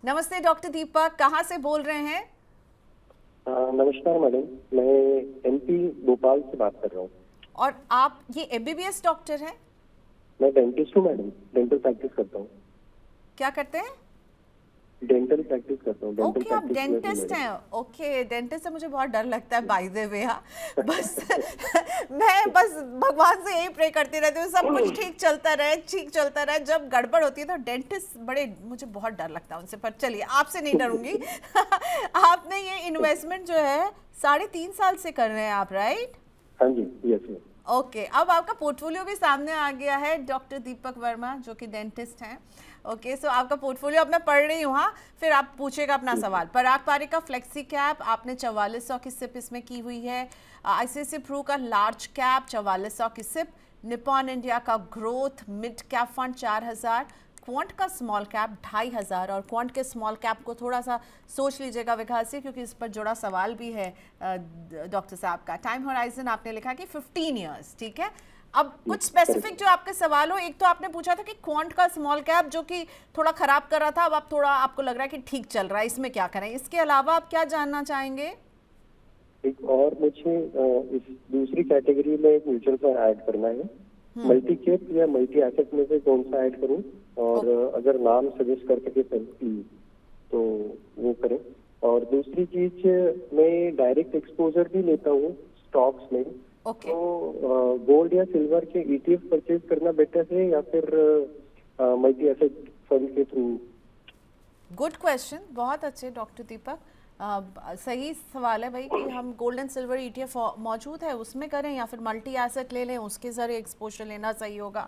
नमस्ते डॉक्टर दीपक, कहाँ से बोल रहे हैं? नमस्कार मैडम, मैं एमपी भोपाल से बात कर रहा हूँ। और आप ये एमबीबीएस डॉक्टर हैं? मैं डेंटिस्ट हूँ मैडम, डेंटल प्रैक्टिस करता हूँ। क्या करते हैं? डेंटल प्रैक्टिस करता हूँ, डेंटल ओके, आप प्रैक्टिस में हूँ डेंटिस्ट मैडम। हैं। ओके, डेंटिस्ट से मुझे बहुत डर लगता है बाय द वे। हाँ, बस मैं बस भगवान से यही प्रे करती रहती हूँ सब कुछ ठीक चलता रहे, ठीक चलता रहे। जब गड़बड़ होती है तो डेंटिस्ट बड़े, मुझे बहुत डर लगता है उनसे। पर चलिए, आपसे नहीं डरूंगी। आपने ये इन्वेस्टमेंट जो है 3.5 साल से कर रहे हैं आप, राइट? हाँ जी, यस यस। ओके, अब आपका पोर्टफोलियो भी सामने आ गया है, डॉक्टर दीपक वर्मा जो कि डेंटिस्ट हैं। ओके, सो आपका पोर्टफोलियो अब मैं पढ़ रही हूँ। हाँ, फिर आप पूछेगा अपना सवाल। पराग पारिक का फ्लेक्सी कैप आपने 4400 की सिप इसमें की हुई है। आईसीआईसीआई प्रू का लार्ज कैप 4400 की सिप। निपॉन इंडिया का growth mid cap fund 4000। Quant का स्मॉल कैप 2500। और क्वांट के स्मॉल कैप को थोड़ा सा सोच लीजिएगा विकासी, क्योंकि इस पर जुड़ा सवाल भी है डॉक्टर साहब का। टाइम होराइजन आपने लिखा कि 15 ईयर्स, ठीक है। अब कुछ स्पेसिफिक जो आपके सवाल हो, एक तो आपने पूछा था कि क्वांट का स्मॉल कैप जो कि थोड़ा खराब कर रहा था, अब आप थोड़ा, आपको लग रहा है कि ठीक चल रहा है, इसमें क्या करें? इसके अलावा आप क्या जानना चाहेंगे? एक और मुझे इस दूसरी कैटेगरी में एक म्यूचुअल फंड ऐड करना है। मल्टी कैप या मल्टी एसेट में से कौन सा ऐड करूँ? और अगर नाम सजेस्ट कर सके प्लीज तो वो करें। और दूसरी चीज, मैं डायरेक्ट एक्सपोजर भी लेता हूँ स्टॉक्स में। ओके, तो गोल्ड या सिल्वर के ईटीएफ परचेज करना बेटर है या फिर मल्टी एसेट फंड के थ्रू? गुड क्वेश्चन, बहुत अच्छे डॉक्टर दीपक। सही सवाल है भाई कि हम गोल्ड एंड सिल्वर ईटीएफ मौजूद है उसमें करें या फिर मल्टी एसेट ले लें, उसके जरिए एक्सपोजर लेना सही होगा।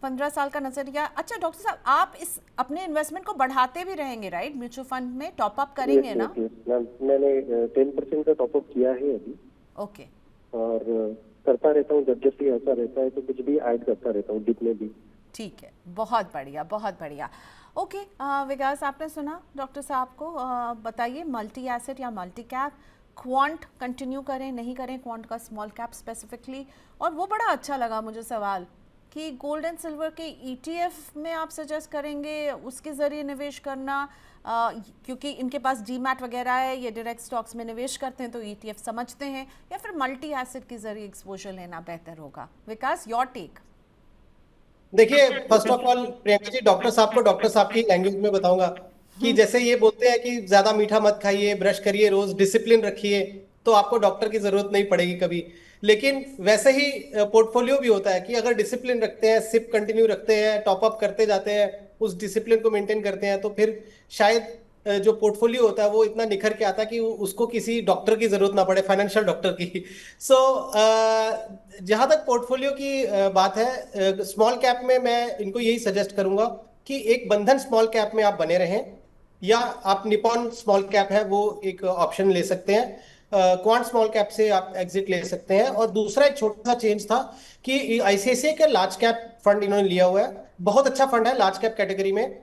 15 साल का नजरिया। अच्छा डॉक्टर साहब, आप इस अपने इन्वेस्टमेंट को बढ़ाते भी रहेंगे, राइट? म्यूचुअल फंड में टॉप अप यस करेंगे यस ना? यस, मैंने 10% का टॉपअप किया है अभी। ओके, और करता रहता हूँ, जब जब भी ऐसा रहता है तो कुछ भी ऐड करता रहता हूँ डिप में भी। ठीक है, बहुत बढ़िया, बहुत बढ़िया। ओके, विकास आपने सुना डॉक्टर साहब को। बताइए, मल्टी एसेट या मल्टी कैप, क्वांट कंटिन्यू करें नहीं करें, क्वांट का स्मॉल कैप स्पेसिफिकली। और वो बड़ा अच्छा लगा मुझे सवाल कि गोल्ड एंड सिल्वर के ईटीएफ में आप सजेस्ट करेंगे उसके ज़रिए निवेश करना, क्योंकि इनके पास डीमैट वगैरह है, ये डायरेक्ट स्टॉक्स में निवेश करते हैं तो ईटीएफ समझते हैं, या फिर मल्टी एसेट के ज़रिए एक्सपोजर लेना बेहतर होगा? Vikas, your take. देखिए, first of all Priyanka ji, doctor साहब को डॉक्टर साहब की लैंग्वेज में बताऊंगा कि जैसे ये बोलते हैं कि ज्यादा मीठा मत खाइए, ब्रश करिए, रोज डिसिप्लिन रखिए, तो आपको डॉक्टर की जरूरत नहीं पड़ेगी कभी। लेकिन वैसे ही पोर्टफोलियो भी होता है कि अगर डिसिप्लिन रखते हैं, सिप कंटिन्यू रखते हैं, टॉप अप करते जाते हैं, उस डिसिप्लिन को मेंटेन करते हैं, तो फिर शायद जो पोर्टफोलियो होता है वो इतना निखर के आता है कि उसको किसी डॉक्टर की जरूरत ना पड़े, फाइनेंशियल डॉक्टर की। सो जहां तक पोर्टफोलियो की बात है, स्मॉल कैप में मैं इनको यही सजेस्ट करूंगा कि एक बंधन स्मॉल कैप में आप बने रहें, या आप निपॉन स्मॉल कैप है वो एक ऑप्शन ले सकते हैं। क्वांट स्मॉल कैप से आप एग्जिट ले सकते हैं। और दूसरा एक छोटा सा चेंज था कि आईसीआईसीआई का लार्ज कैप फंड इन्होंने लिया हुआ है, बहुत अच्छा फंड है लार्ज कैप कैटेगरी में।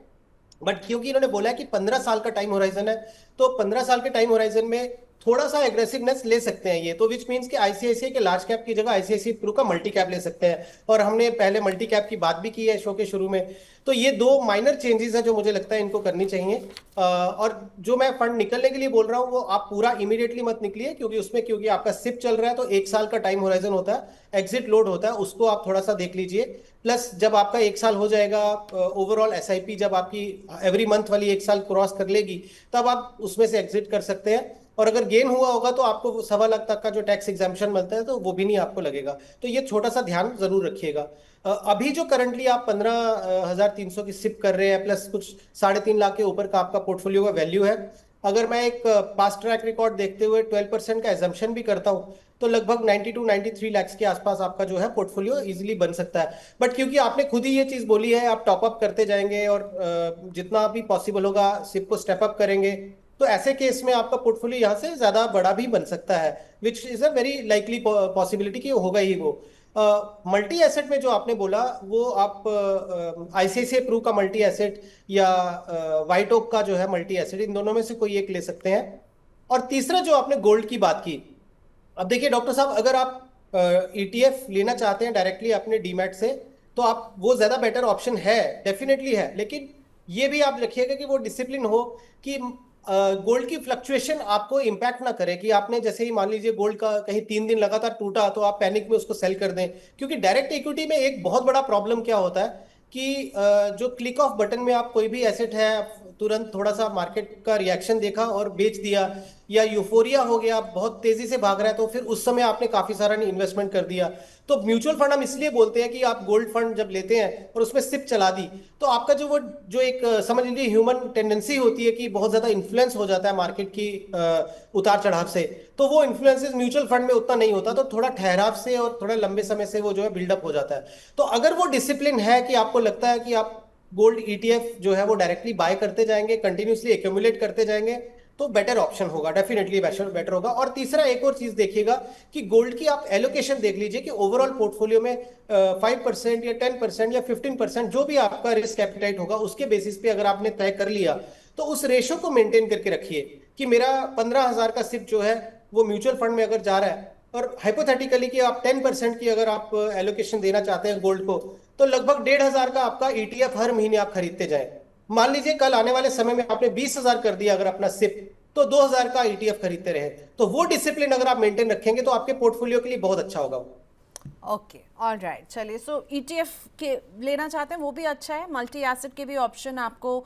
बट क्योंकि इन्होंने बोला है कि 15 साल का टाइम होराइजन है, तो 15 साल के टाइम होराइजन में थोड़ा सा एग्रेसिवनेस ले सकते हैं ये, तो विच मींस कि आईसीआईसीआई के लार्ज कैप की जगह आईसीआईसीआई प्रू का मल्टी कैप ले सकते हैं। और हमने पहले मल्टी कैप की बात भी की है शो के शुरू में। तो ये दो माइनर चेंजेस है जो मुझे लगता है इनको करनी चाहिए। और जो मैं फंड निकलने के लिए बोल रहा हूँ वो आप पूरा इमीडिएटली मत निकलिए, क्योंकि उसमें क्योंकि आपका सिप चल रहा है तो 1 साल का टाइम होराइजन होता है, एग्जिट लोड होता है, उसको आप थोड़ा सा देख लीजिए। प्लस जब आपका 1 साल हो जाएगा, ओवरऑल एसआईपी जब आपकी एवरी मंथ वाली 1 साल क्रॉस कर लेगी, तब आप उसमें से एग्जिट कर सकते हैं। और अगर गेन हुआ होगा तो आपको 1.25 लाख तक का जो टैक्स एग्जाम्पशन मिलता है तो वो भी नहीं आपको लगेगा। तो ये छोटा सा ध्यान जरूर रखिएगा। अभी जो करंटली आप 15,300 की सिप कर रहे हैं, प्लस कुछ 3.5 लाख के ऊपर का आपका पोर्टफोलियो का वैल्यू है, अगर मैं एक पास्ट ट्रैक रिकॉर्ड देखते हुए 12% का एजम्पशन भी करता हूं, तो लगभग 92-93 लाख के आसपास आपका जो है पोर्टफोलियो इजीली बन सकता है। बट क्योंकि आपने खुद ही ये चीज बोली है, आप टॉप अप करते जाएंगे और जितना भी पॉसिबल होगा सिप को स्टेप अप करेंगे, तो ऐसे केस में आपका पोर्टफोलियो यहाँ से ज्यादा बड़ा भी बन सकता है, which is a very likely possibility कि होगा ही वो। मल्टी एसेट में जो आपने बोला वो आप आईसीआईसीआई प्रू का मल्टी एसेट या व्हाइट ओक का जो है मल्टी एसेट, इन दोनों में से कोई एक ले सकते हैं। और तीसरा जो आपने गोल्ड की बात की, अब देखिए डॉक्टर साहब, अगर आप ईटीएफ लेना चाहते हैं डायरेक्टली अपने डीमैट से, तो आप वो ज्यादा बेटर ऑप्शन है, डेफिनेटली है। लेकिन ये भी आप रखिएगा कि वो डिसिप्लिन हो कि गोल्ड की फ्लक्चुएशन आपको इम्पैक्ट ना करे, कि आपने जैसे ही मान लीजिए गोल्ड का कहीं 3 दिन लगातार टूटा तो आप पैनिक में उसको सेल कर दें। क्योंकि डायरेक्ट इक्विटी में एक बहुत बड़ा प्रॉब्लम क्या होता है कि जो क्लिक ऑफ बटन में आप कोई भी एसेट है, तुरंत थोड़ा सा मार्केट का रिएक्शन देखा और बेच दिया, या यूफोरिया हो गया, बहुत तेजी से भाग रहा है, तो फिर उस समय आपने काफी सारा इन्वेस्टमेंट कर दिया। तो म्यूचुअल फंड हम इसलिए बोलते हैं कि आप गोल्ड फंड जब लेते हैं और उसमें सिप चला दी, तो आपका जो एक समझ लीजिए ह्यूमन टेंडेंसी होती है कि बहुत ज्यादा इन्फ्लुएंस हो जाता है मार्केट की उतार चढ़ाव से, तो वो इन्फ्लुएंसेस म्यूचुअल फंड में उतना नहीं होता, तो थोड़ा ठहराव से और थोड़ा लंबे समय से वो जो है बिल्डअप हो जाता है। तो अगर वो डिसिप्लिन है कि आपको लगता है कि आप गोल्ड ईटीएफ जो है वो डायरेक्टली बाय करते जाएंगे, कंटिन्यूसली एक्यूमुलेट करते जाएंगे, तो बेटर ऑप्शन होगा, डेफिनेटली बेटर होगा। और तीसरा एक और चीज देखिएगा कि गोल्ड की आप एलोकेशन देख लीजिए कि ओवरऑल पोर्टफोलियो में 5% या 10% या 15% जो भी आपका रिस्क एपिटाइट होगा उसके बेसिस पे अगर आपने तय कर लिया, तो उस रेशो को मेंटेन करके रखिए कि मेरा 15,000 का सिप जो है वो म्यूचुअल फंड में अगर जा रहा है, और हाइपोथेटिकली कि आप 10% की अगर आप एलोकेशन देना चाहते हैं गोल्ड को, तो लगभग 1,500 का आपका ईटीएफ हर महीने आप खरीदते जाएं। मान लीजिए कल आने वाले समय में आपने 20,000 कर दिया अगर अपना सिप, तो 2,000 का ईटीएफ खरीदते रहे, तो वो डिसिप्लिन अगर आप मेंटेन रखेंगे तो आपके पोर्टफोलियो के लिए बहुत अच्छा होगा। ओके, ऑलराइट, चलिए। सो ईटीएफ के लेना चाहते हैं वो भी अच्छा है, मल्टी एसेट के भी ऑप्शन आपको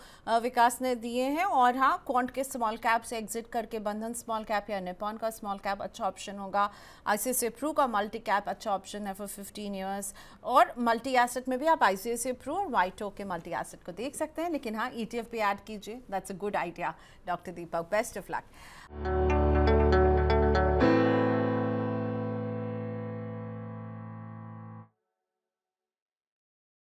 विकास ने दिए हैं। और हाँ, क्वांट के स्मॉल कैप से एग्जिट करके बंधन स्मॉल कैप या निपॉन का स्मॉल कैप अच्छा ऑप्शन होगा। आईसीआईसीआई प्रू का मल्टी कैप अच्छा ऑप्शन है फॉर 15 ईयर्स। और मल्टी एसेट में भी आप आईसीआईसीआई प्रू और वाइटो के मल्टी एसेट को देख सकते हैं। लेकिन हाँ, ईटीएफ भी ऐड कीजिए, that's a good idea. Doctor Deepak, best of luck.